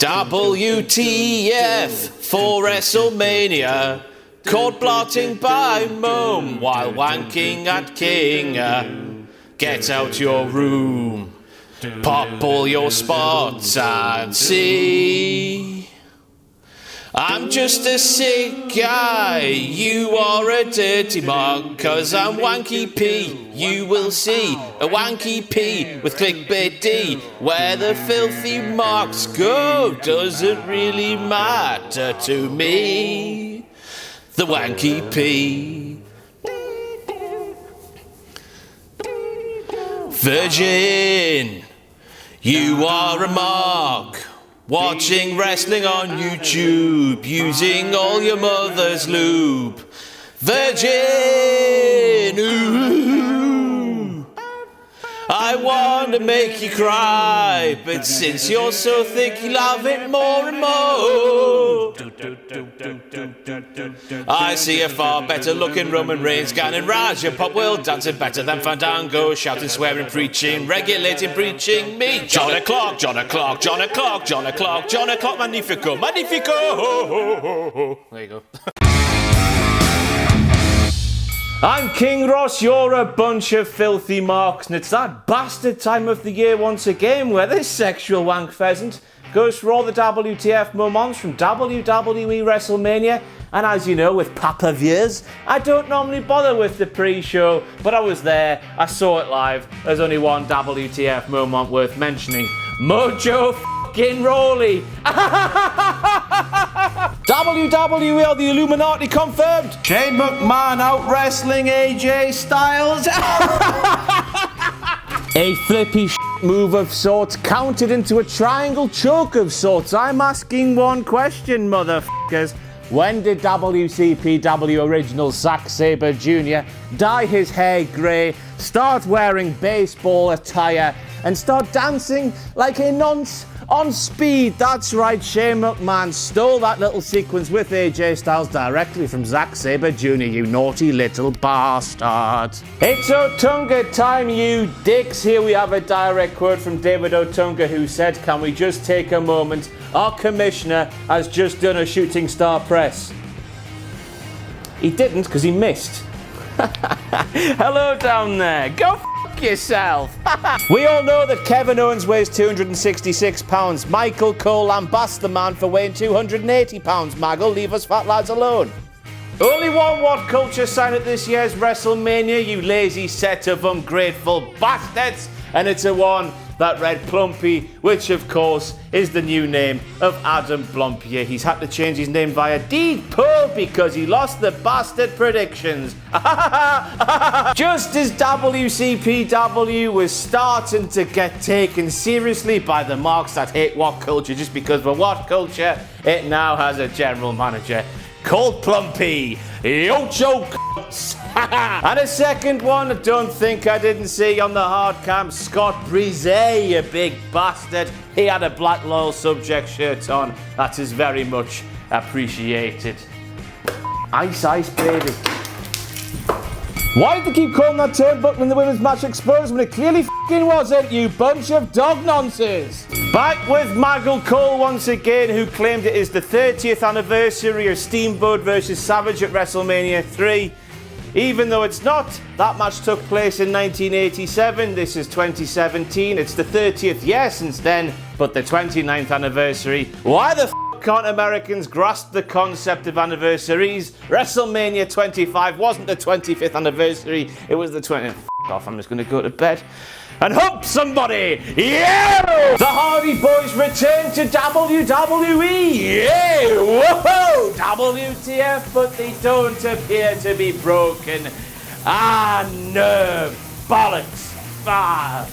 WTF for WrestleMania. Caught blotting by Mom while wanking at King. Get out your room, pop all your spots and see. I'm just a sick guy, you are a dirty mug, 'cause I'm wanky P, you will see. A wanky P with clickbait D. Where the filthy marks go doesn't really matter to me. The wanky P. Virgin, you are a mark. Watching wrestling on YouTube, using all your mother's lube. Virgin, ooh, I want to make you cry, but since you're so thick, you love it more and more. I see a far better looking Roman Reigns scanning Raj and Pop World dancing better than Fandango, shouting, swearing, preaching, regulating, preaching me. John O'Clock, John O'Clock, John O'Clock, John O'Clock, John O'Clock, Magnifico, Magnifico. There you go. I'm King Ross, you're a bunch of filthy marks, and it's that bastard time of the year once again where this sexual wank pheasant goes for all the WTF moments from WWE WrestleMania. And as you know, with Papa Viers, I don't normally bother with the pre-show, but I was there, I saw it live. There's only one WTF moment worth mentioning. Mojo f***ing Rawley. WWE or the Illuminati confirmed. Shane McMahon out wrestling AJ Styles. A flippy move of sorts counted into a triangle choke of sorts. I'm asking one question, motherfuckers. When did WCPW original Zack Sabre Jr. dye his hair grey, start wearing baseball attire, and start dancing like a nonce on speed? That's right, Shane McMahon stole that little sequence with AJ Styles directly from Zack Sabre Jr., you naughty little bastard. It's Otunga time, you dicks. Here we have a direct quote from David Otunga, who said, "Can we just take a moment? Our commissioner has just done a shooting star press." He didn't, because he missed. Hello down there. Go yourself. We all know that Kevin Owens weighs 266 pounds. Michael Cole lambasts the man for weighing 280 pounds. Maggle, leave us fat lads alone. Only one WhatCulture sign at this year's WrestleMania, you lazy set of ungrateful bastards, and it's a one that read Plumpy, which of course is the new name of Adam Blompier. He's had to change his name via deed poll because he lost the bastard predictions. Just as WCPW was starting to get taken seriously by the marks that hate WhatCulture just because we're WhatCulture, it now has a general manager called Plumpy. Ocho cunts. And a second one, I don't think I didn't see on the hard cam, Scott Brisé, you big bastard. He had a black loyal subject shirt on. That is very much appreciated. Ice, ice, baby. Why did they keep calling that turnbuckle in the women's match exposed when it clearly f***ing wasn't, you bunch of dog nonsense? Back with Maggle Cole once again, who claimed it is the 30th anniversary of Steamboat vs Savage at WrestleMania 3. Even though it's not, that match took place in 1987, this is 2017, it's the 30th year since then, but the 29th anniversary. Why the f*** can't Americans grasp the concept of anniversaries? WrestleMania 25 wasn't the 25th anniversary, it was the 20th. F*** off, I'm just gonna go to bed. And hope somebody, yeah! The Hardy Boys return to WWE, yeah! Whoa! WTF, but they don't appear to be broken. Ah, nerve, bollocks, ah.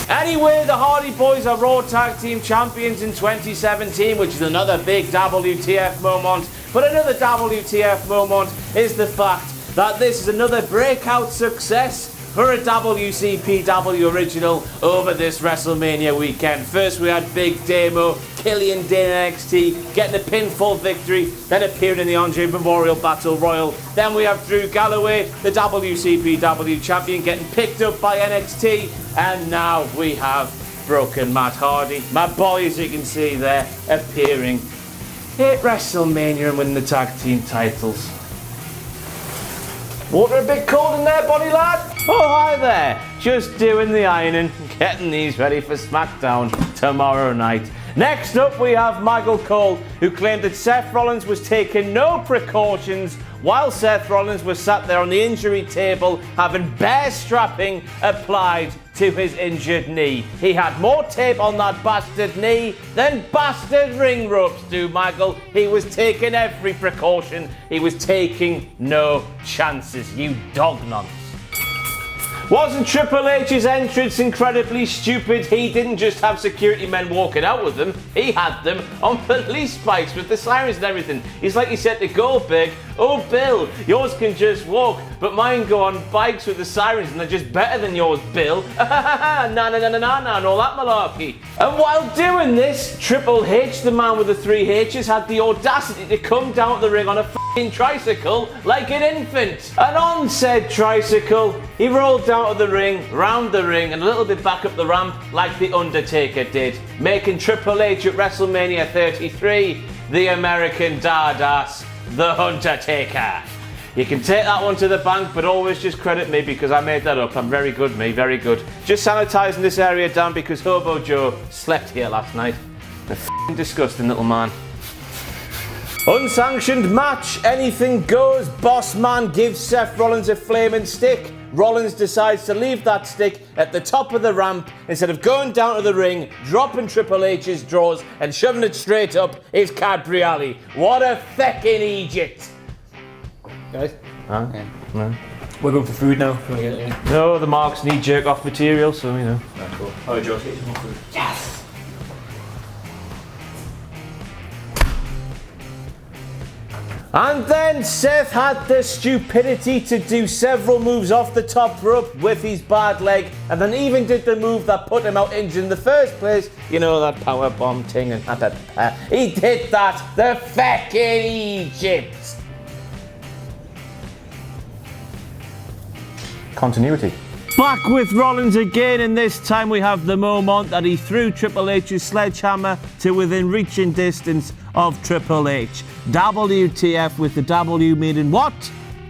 Anyway, the Hardy Boys are Raw Tag Team Champions in 2017, which is another big WTF moment. But another WTF moment is the fact that this is another breakout success for a WCPW original over this WrestleMania weekend. First we had Big Damo, Killian Dane NXT, getting a pinfall victory, then appearing in the Andre Memorial Battle Royal. Then we have Drew Galloway, the WCPW champion, getting picked up by NXT. And now we have Brooke and Matt Hardy, my boys you can see there, appearing at WrestleMania and winning the tag team titles. Water a bit cold in there, body lad? Oh, hi there. Just doing the ironing, getting these ready for SmackDown tomorrow night. Next up, we have Michael Cole, who claimed that Seth Rollins was taking no precautions while Seth Rollins was sat there on the injury table having bear strapping applied to his injured knee. He had more tape on that bastard knee than bastard ring ropes do, Michael. He was taking every precaution. He was taking no chances, you dog nonce. Wasn't Triple H's entrance incredibly stupid? He didn't just have security men walking out with them, he had them on police bikes with the sirens and everything. He's like he said to Goldberg, "Oh Bill, yours can just walk, but mine go on bikes with the sirens and they're just better than yours, Bill." And all that malarkey. And while doing this, Triple H, the man with the 3 H's, had the audacity to come down to the ring on a f***ing tricycle like an infant. And on said tricycle, he rolled down to the ring, round the ring, and a little bit back up the ramp like the Undertaker did, making Triple H at WrestleMania 33 the American Dadass, the Undertaker. You can take that one to the bank, but always just credit me because I made that up. I'm very good, me, very good. Just sanitising this area down because Hobo Joe slept here last night. A f***ing disgusting little man. Unsanctioned match, anything goes. Boss man gives Seth Rollins a flaming stick. Rollins decides to leave that stick at the top of the ramp instead of going down to the ring, dropping Triple H's drawers and shoving it straight up his Cabriolet. What a feckin' Egypt! Guys? Okay. No. We're going for food now. No, the marks need jerk off material, so you know. That's cool. Oh, Joe, get some more food. Yes! And then Seth had the stupidity to do several moves off the top rope with his bad leg, and then even did the move that put him out injured in the first place. You know, that power bomb thing and he did that. The fucking Egypt. Continuity. Back with Rollins again, and this time we have the moment that he threw Triple H's sledgehammer to within reaching distance of Triple H. WTF with the W meaning what?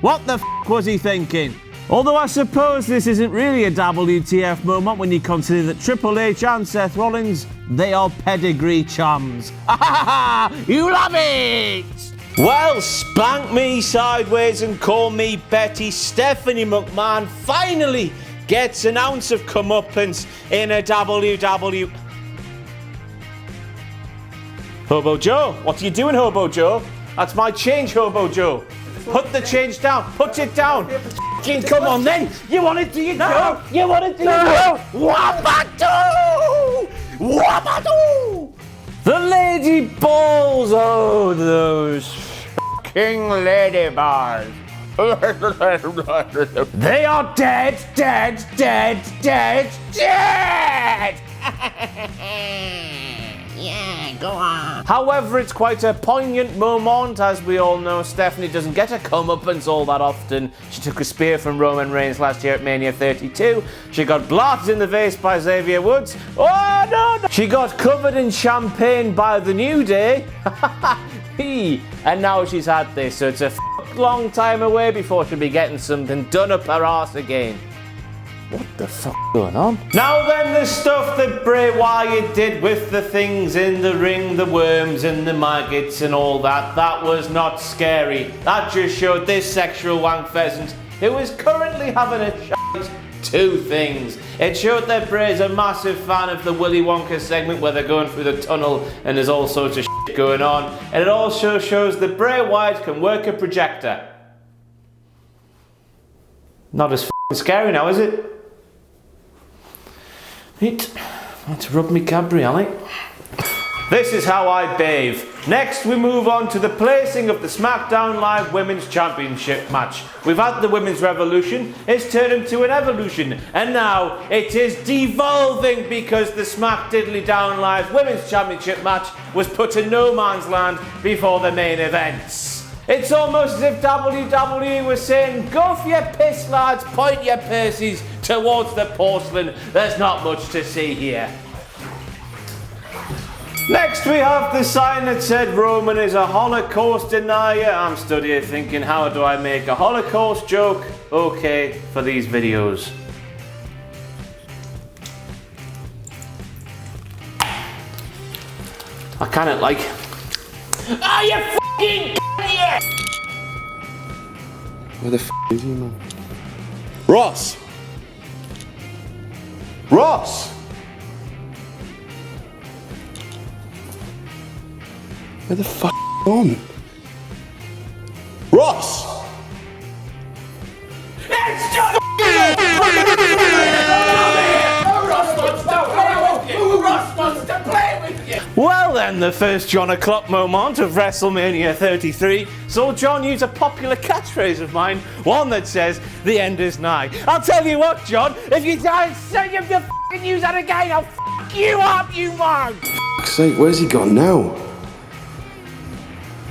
What the f*** was he thinking? Although I suppose this isn't really a WTF moment when you consider that Triple H and Seth Rollins, they are pedigree chums. You love it! Well, spank me sideways and call me Betty. Stephanie McMahon finally gets an ounce of comeuppance in a WW. Hobo Joe, what are you doing, Hobo Joe? That's my change, Hobo Joe. Put the change down. Put it down. Come on then. You want it, do you, Joe? You want it, do you, Joe? Wabadoo! Wabadoo! The lady balls. Oh, those fucking lady balls. They are dead, dead, dead, dead, dead! Yeah, go on. However, it's quite a poignant moment. As we all know, Stephanie doesn't get a comeuppance all that often. She took a spear from Roman Reigns last year at Mania 32. She got blarted in the face by Xavier Woods. Oh, no! She got covered in champagne by The New Day. And now she's had this, so it's a long time away before she'll be getting something done up her arse again. What the fuck going on? Now then, the stuff that Bray Wyatt did with the things in the ring, the worms and the maggots and all that, that was not scary. That just showed this sexual wank pheasant, who is currently having a shite, 2 things. It showed that Bray's a massive fan of the Willy Wonka segment where they're going through the tunnel and there's all sorts of shit going on. And it also shows that Bray Wyatt can work a projector. Not as scary now, is it? Let's rub me cabriolet. This is how I bathe. Next, we move on to the placing of the SmackDown Live Women's Championship match. We've had the Women's Revolution, it's turned into an evolution, and now it is devolving because the Smack Diddly Down Live Women's Championship match was put in no man's land before the main events. It's almost as if WWE was saying, go for your piss, lads, point your purses towards the porcelain. There's not much to see here. Next we have the sign that said Roman is a Holocaust denier. I'm stood here thinking, how do I make a Holocaust joke okay for these videos? I kinda like... Are you fucking idiot? Where the f is he, man? Ross! Ross! Where the f on? Ross! Well then, the first John O'Clock moment of WrestleMania 33 saw John use a popular catchphrase of mine, one that says, the end is nigh. I'll tell you what, John, if you don't fucking use that again, I'll fuck you up, you mug! For fuck's sake, where's he gone now?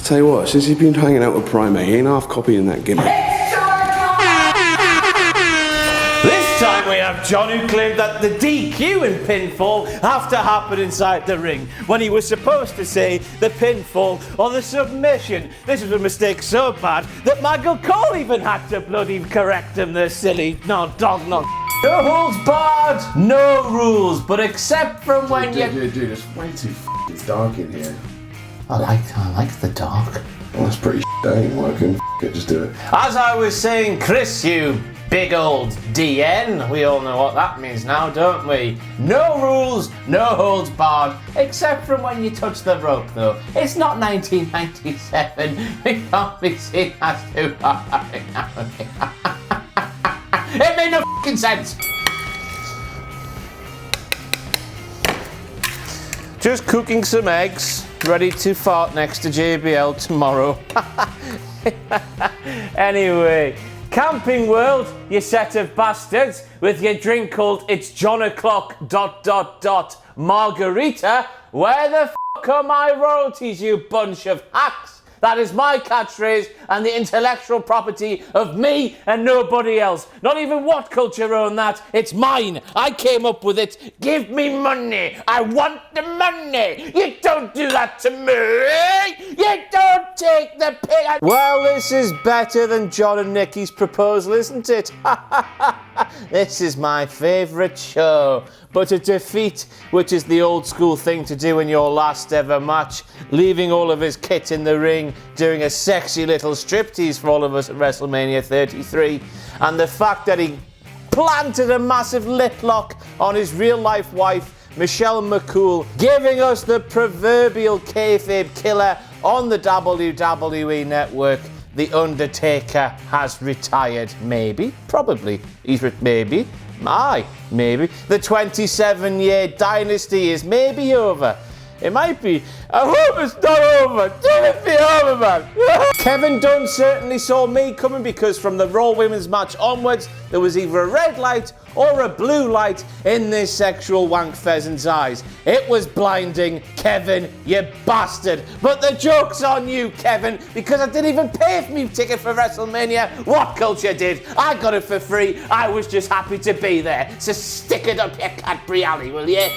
Tell you what, since he's been hanging out with Primate, he ain't half copying that gimmick. This time we have John, who claimed that the DQ and pinfall have to happen inside the ring, when he was supposed to say the pinfall or the submission. This was a mistake so bad that Michael Cole even had to bloody correct him, the silly dog. No holds barred, no rules, but except from when Dude, it's way too f***ing dark in here. I like the dark. Well, that's pretty that ain't working. F*** it, just do it. As I was saying, Chris, you big old DN, we all know what that means now, don't we? No rules, no holds barred, except from when you touch the rope, though. It's not 1997. We can't be seen as too hard. It made no fucking sense. Just cooking some eggs, ready to fart next to JBL tomorrow. Anyway, Camping World, you set of bastards, with your drink called It's John O'Clock ... Margarita. Where the fuck are my royalties, you bunch of hacks? That is my catchphrase and the intellectual property of me and nobody else. Not even WhatCulture own that. It's mine. I came up with it. Give me money. I want the money. You don't do that to me. You don't take the pig. Well, this is better than John and Nikki's proposal, isn't it? This is my favourite show. But a defeat, which is the old school thing to do in your last ever match, leaving all of his kit in the ring, doing a sexy little striptease for all of us at WrestleMania 33, and the fact that he planted a massive lip lock on his real-life wife, Michelle McCool, giving us the proverbial kayfabe killer on the WWE Network. The Undertaker has retired. Maybe. Probably. Maybe. Maybe. The 27-year dynasty is maybe over. It might be. I hope it's not over. Let it be over, man. Kevin Dunn certainly saw me coming, because from the Raw Women's match onwards, there was either a red light or a blue light in this sexual wank pheasant's eyes. It was blinding. Kevin, you bastard. But the joke's on you, Kevin, because I didn't even pay for me ticket for WrestleMania. WhatCulture did. I got it for free. I was just happy to be there. So stick it up your Cadbury alley, will you?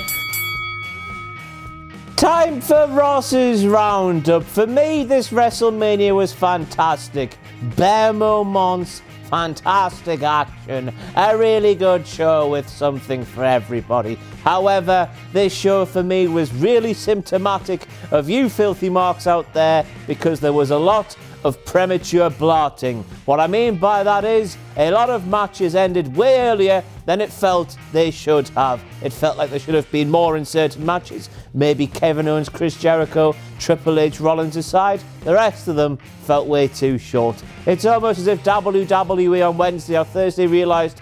Time for Ross's roundup. For me, this WrestleMania was fantastic. Bare moments, fantastic action, a really good show with something for everybody. However, this show for me was really symptomatic of you filthy marks out there, because there was a lot of premature blarting. What I mean by that is, a lot of matches ended way earlier than it felt they should have. It felt like there should have been more in certain matches. Maybe Kevin Owens, Chris Jericho, Triple H, Rollins aside, the rest of them felt way too short. It's almost as if WWE on Wednesday or Thursday realised,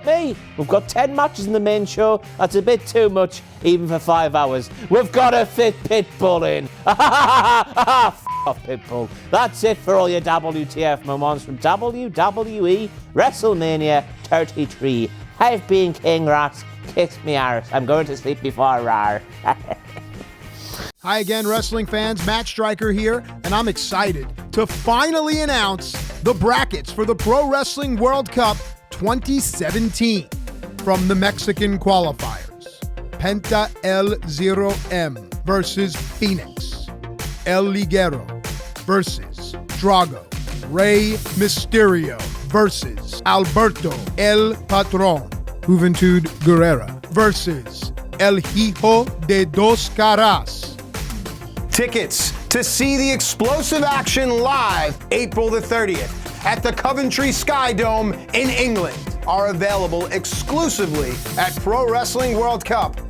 me, we've got 10 matches in the main show. That's a bit too much, even for 5 hours. We've got to fit Pitbull in. F off, Pitbull. That's it for all your WTF moments from WWE WrestleMania 33. I've been King Rat. Kiss me arse. I'm going to sleep before rar. Hi again, wrestling fans. Matt Stryker here, and I'm excited to finally announce the brackets for the Pro Wrestling World Cup 2017 from the Mexican qualifiers. Penta El Zero M versus Phoenix. El Ligero versus Drago. Rey Mysterio versus Alberto El Patron. Juventud Guerrera versus El Hijo de Dos Caras. Tickets to see the explosive action live April the 30th at the Coventry Sky Dome in England are available exclusively at ProWrestlingWorldCup.com.